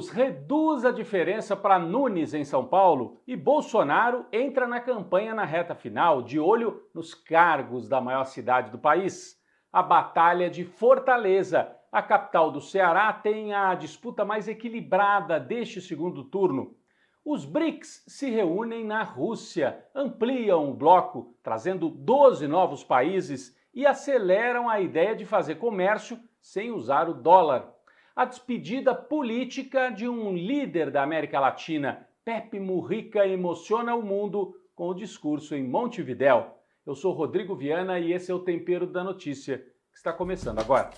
Boulos reduz a diferença para Nunes em São Paulo e Bolsonaro entra na campanha na reta final, de olho nos cargos da maior cidade do país. A Batalha de Fortaleza, a capital do Ceará, tem a disputa mais equilibrada deste segundo turno. Os BRICS se reúnem na Rússia, ampliam o bloco, trazendo 12 novos países e aceleram a ideia de fazer comércio sem usar o dólar. A despedida política de um líder da América Latina, Pepe Mujica, emociona o mundo com o discurso em Montevidéu. Eu sou Rodrigo Viana e esse é o Tempero da Notícia, que está começando agora.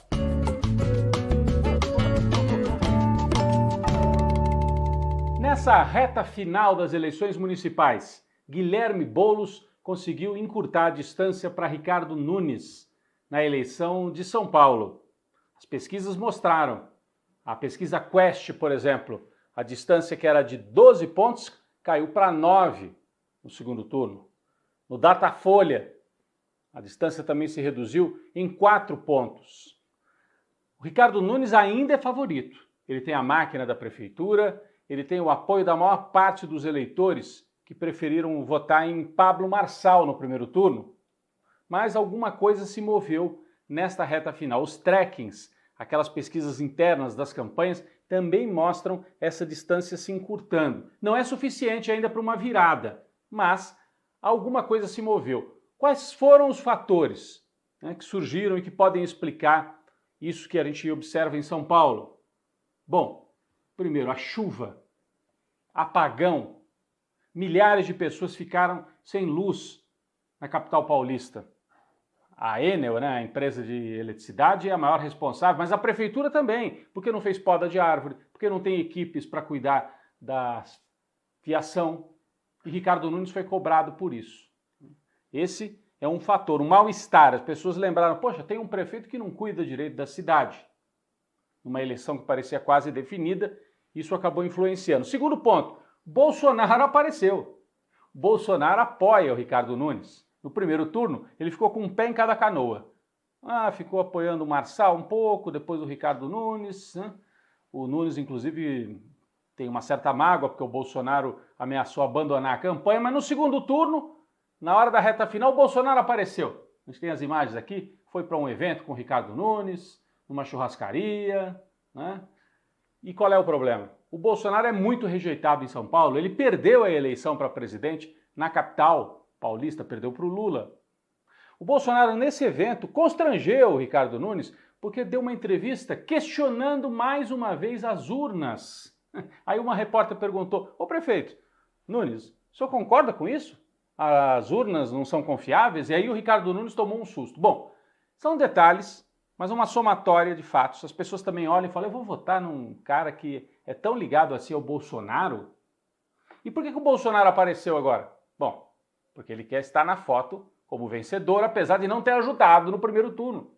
Nessa reta final das eleições municipais, Guilherme Boulos conseguiu encurtar a distância para Ricardo Nunes na eleição de São Paulo. As pesquisas mostraram. A pesquisa Quest, por exemplo, a distância que era de 12 pontos caiu para 9 no segundo turno. No Datafolha, a distância também se reduziu em 4 pontos. O Ricardo Nunes ainda é favorito. Ele tem a máquina da prefeitura, ele tem o apoio da maior parte dos eleitores que preferiram votar em Pablo Marçal no primeiro turno. Mas alguma coisa se moveu nesta reta final. Os trackings, aquelas pesquisas internas das campanhas, também mostram essa distância se encurtando. Não é suficiente ainda para uma virada, mas alguma coisa se moveu. Quais foram os fatores que surgiram e que podem explicar isso que a gente observa em São Paulo? Bom, primeiro, a chuva, apagão. Milhares de pessoas ficaram sem luz na capital paulista. A Enel, a empresa de eletricidade, é a maior responsável, mas a prefeitura também, porque não fez poda de árvore, porque não tem equipes para cuidar da fiação, e Ricardo Nunes foi cobrado por isso. Esse é um fator, um mal-estar. As pessoas lembraram, poxa, tem um prefeito que não cuida direito da cidade. Numa eleição que parecia quase definida, isso acabou influenciando. Segundo ponto, Bolsonaro apareceu. Bolsonaro apoia o Ricardo Nunes. No primeiro turno, ele ficou com um pé em cada canoa. Ficou apoiando o Marçal um pouco, depois o Ricardo Nunes. O Nunes, inclusive, tem uma certa mágoa, porque o Bolsonaro ameaçou abandonar a campanha, mas no segundo turno, na hora da reta final, o Bolsonaro apareceu. A gente tem as imagens aqui, foi para um evento com o Ricardo Nunes, numa churrascaria, E qual é o problema? O Bolsonaro é muito rejeitado em São Paulo, ele perdeu a eleição para presidente na capital paulista, perdeu para o Lula. O Bolsonaro, nesse evento, constrangeu o Ricardo Nunes porque deu uma entrevista questionando mais uma vez as urnas. Aí uma repórter perguntou, ô prefeito, Nunes, o senhor concorda com isso? As urnas não são confiáveis? E aí o Ricardo Nunes tomou um susto. Bom, são detalhes, mas uma somatória de fatos. As pessoas também olham e falam, eu vou votar num cara que é tão ligado assim ao Bolsonaro? E por que o Bolsonaro apareceu agora? Bom, porque ele quer estar na foto como vencedor, apesar de não ter ajudado no primeiro turno.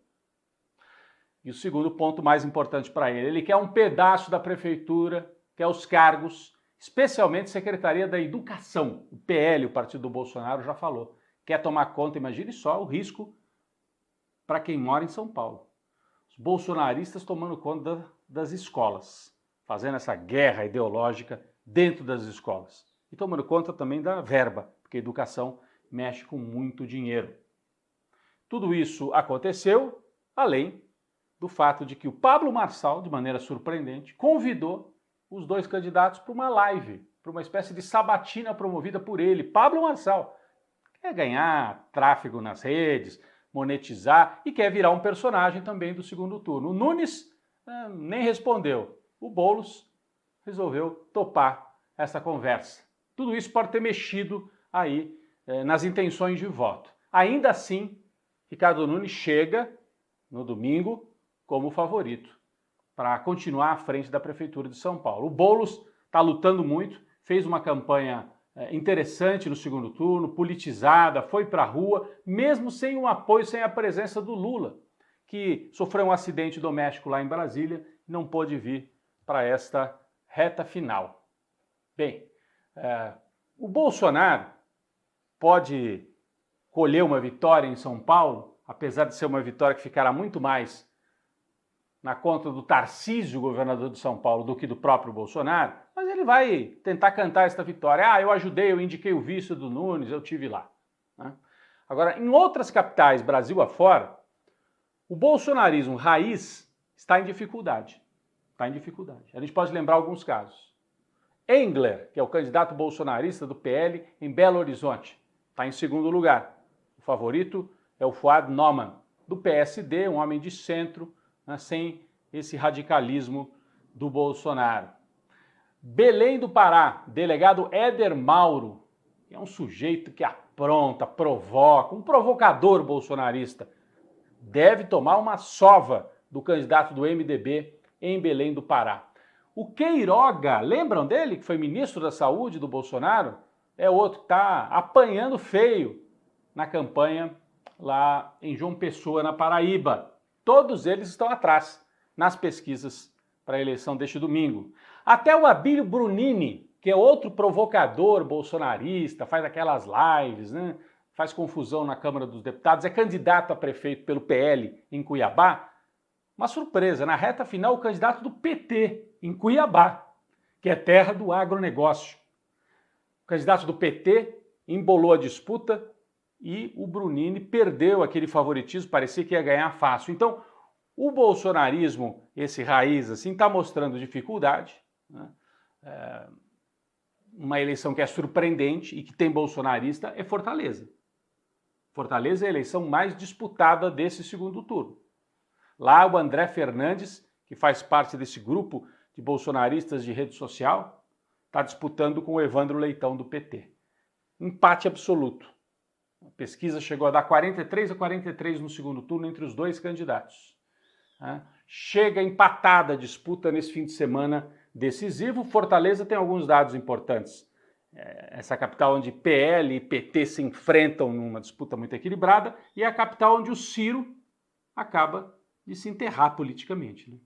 E o segundo ponto mais importante para ele quer um pedaço da prefeitura, quer os cargos, especialmente Secretaria da Educação. O PL, o partido do Bolsonaro, já falou. Quer tomar conta, imagine só o risco para quem mora em São Paulo. Os bolsonaristas tomando conta das escolas, fazendo essa guerra ideológica dentro das escolas. E tomando conta também da verba, porque a educação mexe com muito dinheiro. Tudo isso aconteceu, além do fato de que o Pablo Marçal, de maneira surpreendente, convidou os dois candidatos para uma live, para uma espécie de sabatina promovida por ele. Pablo Marçal quer ganhar tráfego nas redes, monetizar e quer virar um personagem também do segundo turno. O Nunes nem respondeu. O Boulos resolveu topar essa conversa. Tudo isso pode ter mexido aí nas intenções de voto. Ainda assim, Ricardo Nunes chega no domingo como favorito para continuar à frente da Prefeitura de São Paulo. O Boulos está lutando muito, fez uma campanha interessante no segundo turno, politizada, foi para a rua, mesmo sem o apoio, sem a presença do Lula, que sofreu um acidente doméstico lá em Brasília e não pôde vir para esta reta final. Bem, o Bolsonaro pode colher uma vitória em São Paulo, apesar de ser uma vitória que ficará muito mais na conta do Tarcísio, governador de São Paulo, do que do próprio Bolsonaro, mas ele vai tentar cantar esta vitória. Ah, eu ajudei, eu indiquei o vice do Nunes, eu tive lá. Né? Agora, em outras capitais, Brasil afora, o bolsonarismo raiz está em dificuldade. Está em dificuldade. A gente pode lembrar alguns casos. Engler, que é o candidato bolsonarista do PL em Belo Horizonte, está em segundo lugar. O favorito é o Fuad Noman, do PSD, um homem de centro, né, sem esse radicalismo do Bolsonaro. Belém do Pará, delegado Éder Mauro, que é um sujeito que apronta, provoca, um provocador bolsonarista, deve tomar uma sova do candidato do MDB em Belém do Pará. O Queiroga, lembram dele, que foi ministro da Saúde do Bolsonaro? É outro que está apanhando feio na campanha lá em João Pessoa, na Paraíba. Todos eles estão atrás nas pesquisas para a eleição deste domingo. Até o Abílio Brunini, que é outro provocador bolsonarista, faz aquelas lives, né? Faz confusão na Câmara dos Deputados, é candidato a prefeito pelo PL em Cuiabá. Uma surpresa, na reta final, o candidato do PT em Cuiabá, que é terra do agronegócio. O candidato do PT embolou a disputa e o Brunini perdeu aquele favoritismo, parecia que ia ganhar fácil. Então, o bolsonarismo, esse raiz, assim, está mostrando dificuldade, né? Uma eleição que é surpreendente e que tem bolsonarista é Fortaleza. Fortaleza é a eleição mais disputada desse segundo turno. Lá o André Fernandes, que faz parte desse grupo de bolsonaristas de rede social, está disputando com o Evandro Leitão do PT. Empate absoluto. A pesquisa chegou a dar 43-43 no segundo turno entre os dois candidatos. Chega empatada a disputa nesse fim de semana decisivo. Fortaleza tem alguns dados importantes. Essa capital onde PL e PT se enfrentam numa disputa muito equilibrada e é a capital onde o Ciro acaba de se enterrar politicamente, né?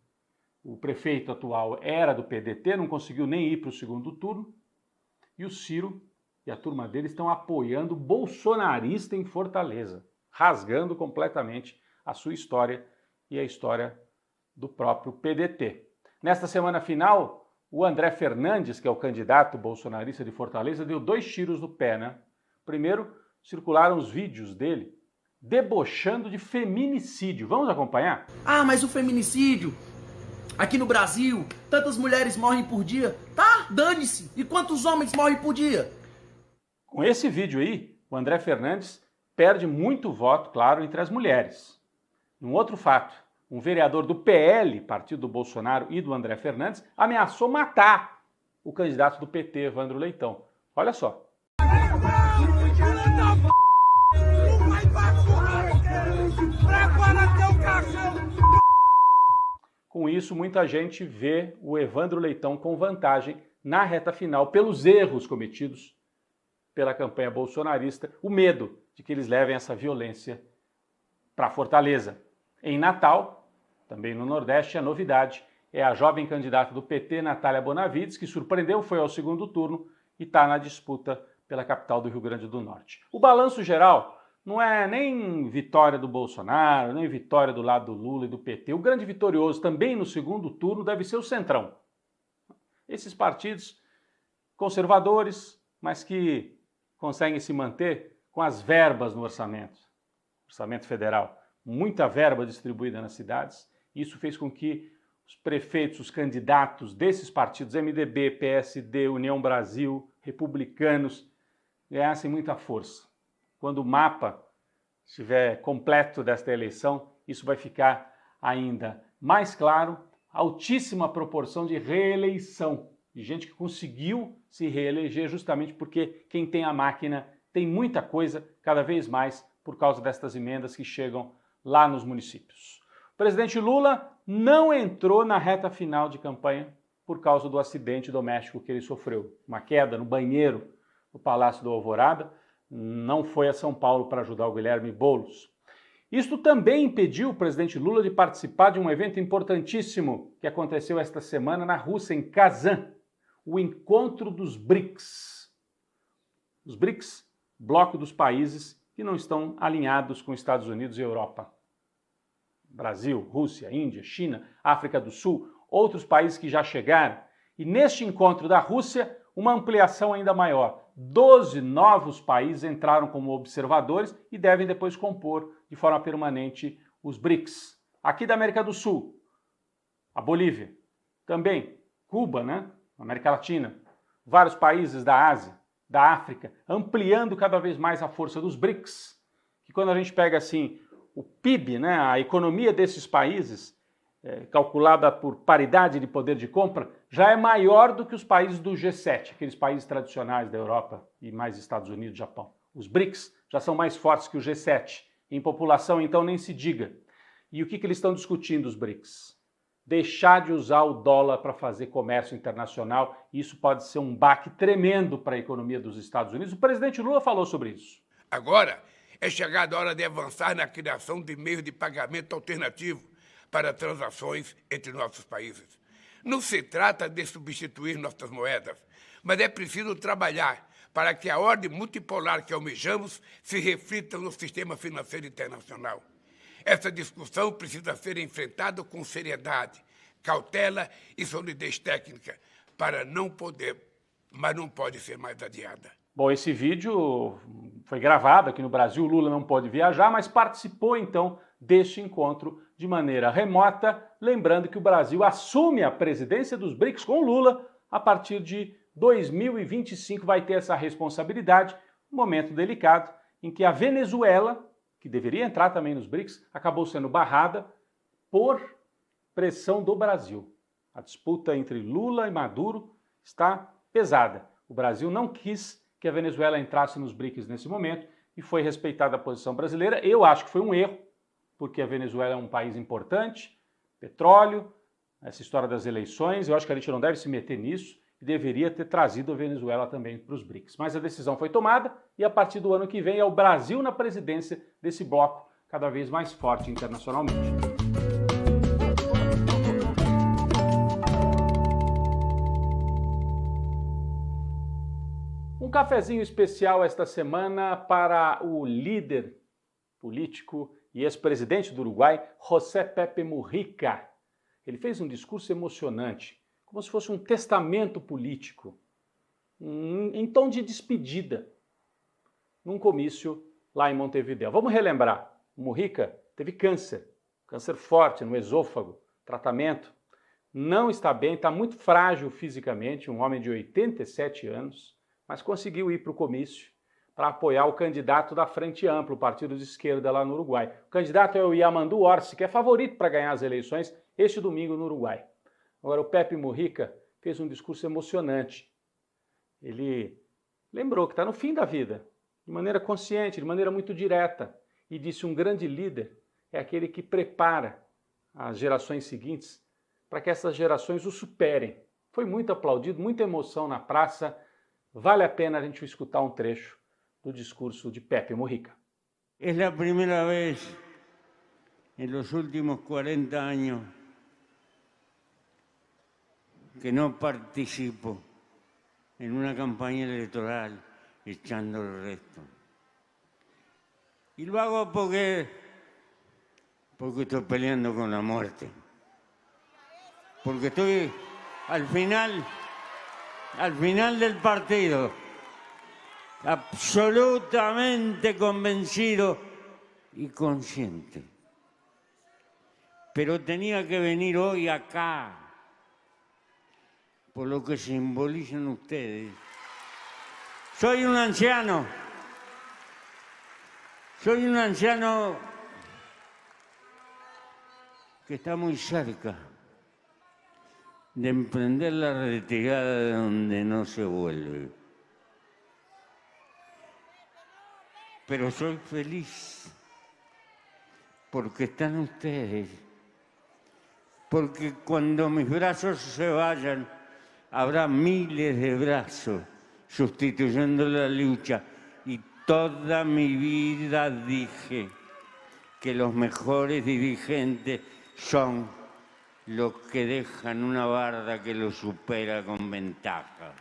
O prefeito atual era do PDT, não conseguiu nem ir para o segundo turno, e o Ciro e a turma dele estão apoiando o bolsonarista em Fortaleza, rasgando completamente a sua história e a história do próprio PDT. Nesta semana final, o André Fernandes, que é o candidato bolsonarista de Fortaleza, deu 2 tiros no pé, né? Primeiro, circularam os vídeos dele debochando de feminicídio. Vamos acompanhar? Ah, mas o feminicídio, aqui no Brasil, tantas mulheres morrem por dia. Tá, dane-se. E quantos homens morrem por dia? Com esse vídeo aí, o André Fernandes perde muito voto, claro, entre as mulheres. Um outro fato, um vereador do PL, partido do Bolsonaro e do André Fernandes, ameaçou matar o candidato do PT, Evandro Leitão. Olha só. Com isso, muita gente vê o Evandro Leitão com vantagem na reta final pelos erros cometidos pela campanha bolsonarista, o medo de que eles levem essa violência para Fortaleza. Em Natal, também no Nordeste, a novidade é a jovem candidata do PT, Natália Bonavides, que surpreendeu, foi ao segundo turno e está na disputa pela capital do Rio Grande do Norte. O balanço geral não é nem vitória do Bolsonaro, nem vitória do lado do Lula e do PT. O grande vitorioso também no segundo turno deve ser o Centrão. Esses partidos conservadores, mas que conseguem se manter com as verbas no orçamento federal. Muita verba distribuída nas cidades. Isso fez com que os prefeitos, os candidatos desses partidos, MDB, PSD, União Brasil, republicanos, ganhassem muita força. Quando o mapa estiver completo desta eleição, isso vai ficar ainda mais claro, altíssima proporção de reeleição, de gente que conseguiu se reeleger justamente porque quem tem a máquina tem muita coisa, cada vez mais, por causa destas emendas que chegam lá nos municípios. O presidente Lula não entrou na reta final de campanha por causa do acidente doméstico que ele sofreu. Uma queda no banheiro no Palácio do Alvorada. Não foi a São Paulo para ajudar o Guilherme Boulos. Isto também impediu o presidente Lula de participar de um evento importantíssimo que aconteceu esta semana na Rússia, em Kazan, o encontro dos BRICS. Os BRICS, bloco dos países que não estão alinhados com Estados Unidos e Europa. Brasil, Rússia, Índia, China, África do Sul, outros países que já chegaram. E neste encontro da Rússia, uma ampliação ainda maior. 12 novos países entraram como observadores e devem depois compor de forma permanente os BRICS. Aqui da América do Sul, a Bolívia, também Cuba, né? América Latina, vários países da Ásia, da África, ampliando cada vez mais a força dos BRICS, que quando a gente pega assim o PIB, né, a economia desses países, calculada por paridade de poder de compra, já é maior do que os países do G7, aqueles países tradicionais da Europa e mais Estados Unidos, Japão. Os BRICS já são mais fortes que o G7, em população então nem se diga. E o que eles estão discutindo, os BRICS? Deixar de usar o dólar para fazer comércio internacional. Isso pode ser um baque tremendo para a economia dos Estados Unidos. O presidente Lula falou sobre isso. Agora é chegada a hora de avançar na criação de meios de pagamento alternativo para transações entre nossos países. Não se trata de substituir nossas moedas, mas é preciso trabalhar para que a ordem multipolar que almejamos se reflita no sistema financeiro internacional. Essa discussão precisa ser enfrentada com seriedade, cautela e solidez técnica, mas não pode ser mais adiada. Bom, esse vídeo foi gravado aqui no Brasil, o Lula não pôde viajar, mas participou então deste encontro de maneira remota, lembrando que o Brasil assume a presidência dos BRICS com Lula a partir de 2025, vai ter essa responsabilidade, um momento delicado em que a Venezuela, que deveria entrar também nos BRICS, acabou sendo barrada por pressão do Brasil. A disputa entre Lula e Maduro está pesada. O Brasil não quis que a Venezuela entrasse nos BRICS nesse momento e foi respeitada a posição brasileira. Eu acho que foi um erro, porque a Venezuela é um país importante, petróleo, essa história das eleições, eu acho que a gente não deve se meter nisso e deveria ter trazido a Venezuela também para os BRICS. Mas a decisão foi tomada e a partir do ano que vem é o Brasil na presidência desse bloco cada vez mais forte internacionalmente. Um cafezinho especial esta semana para o líder político e ex-presidente do Uruguai, José Pepe Mujica. Ele fez um discurso emocionante, como se fosse um testamento político, em tom de despedida, num comício lá em Montevidéu. Vamos relembrar, o Mujica teve câncer forte no esôfago, tratamento, não está bem, está muito frágil fisicamente, um homem de 87 anos, mas conseguiu ir para o comício para apoiar o candidato da Frente Ampla, o partido de esquerda lá no Uruguai. O candidato é o Yamandu Orsi, que é favorito para ganhar as eleições este domingo no Uruguai. Agora, o Pepe Mujica fez um discurso emocionante. Ele lembrou que está no fim da vida, de maneira consciente, de maneira muito direta, e disse: um grande líder é aquele que prepara as gerações seguintes para que essas gerações o superem. Foi muito aplaudido, muita emoção na praça. Vale a pena a gente escutar um trecho do discurso de Pepe Mujica. Es la primera vez en los últimos 40 años que no participo en una campaña electoral echando el resto. Y lo hago porque estoy peleando con la muerte. Porque estoy al final del partido, absolutamente convencido y consciente. Pero tenía que venir hoy acá, por lo que simbolizan ustedes. Soy un anciano que está muy cerca de emprender la retirada de donde no se vuelve. Pero soy feliz porque están ustedes, porque cuando mis brazos se vayan, habrá miles de brazos sustituyendo la lucha. Y toda mi vida dije que los mejores dirigentes son los que dejan una barda que los supera com ventaja.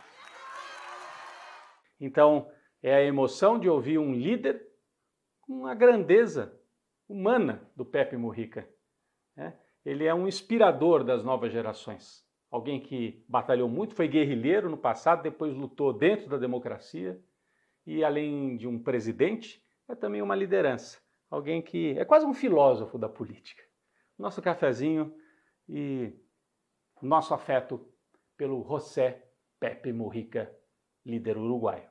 Então, é a emoção de ouvir um líder com a grandeza humana do Pepe Mujica. né? Ele é um inspirador das novas gerações. Alguém que batalhou muito, foi guerrilheiro no passado, depois lutou dentro da democracia e, além de um presidente, é também uma liderança. Alguém que é quase um filósofo da política. Nosso cafezinho e nosso afeto pelo José Pepe Mujica, líder uruguaio.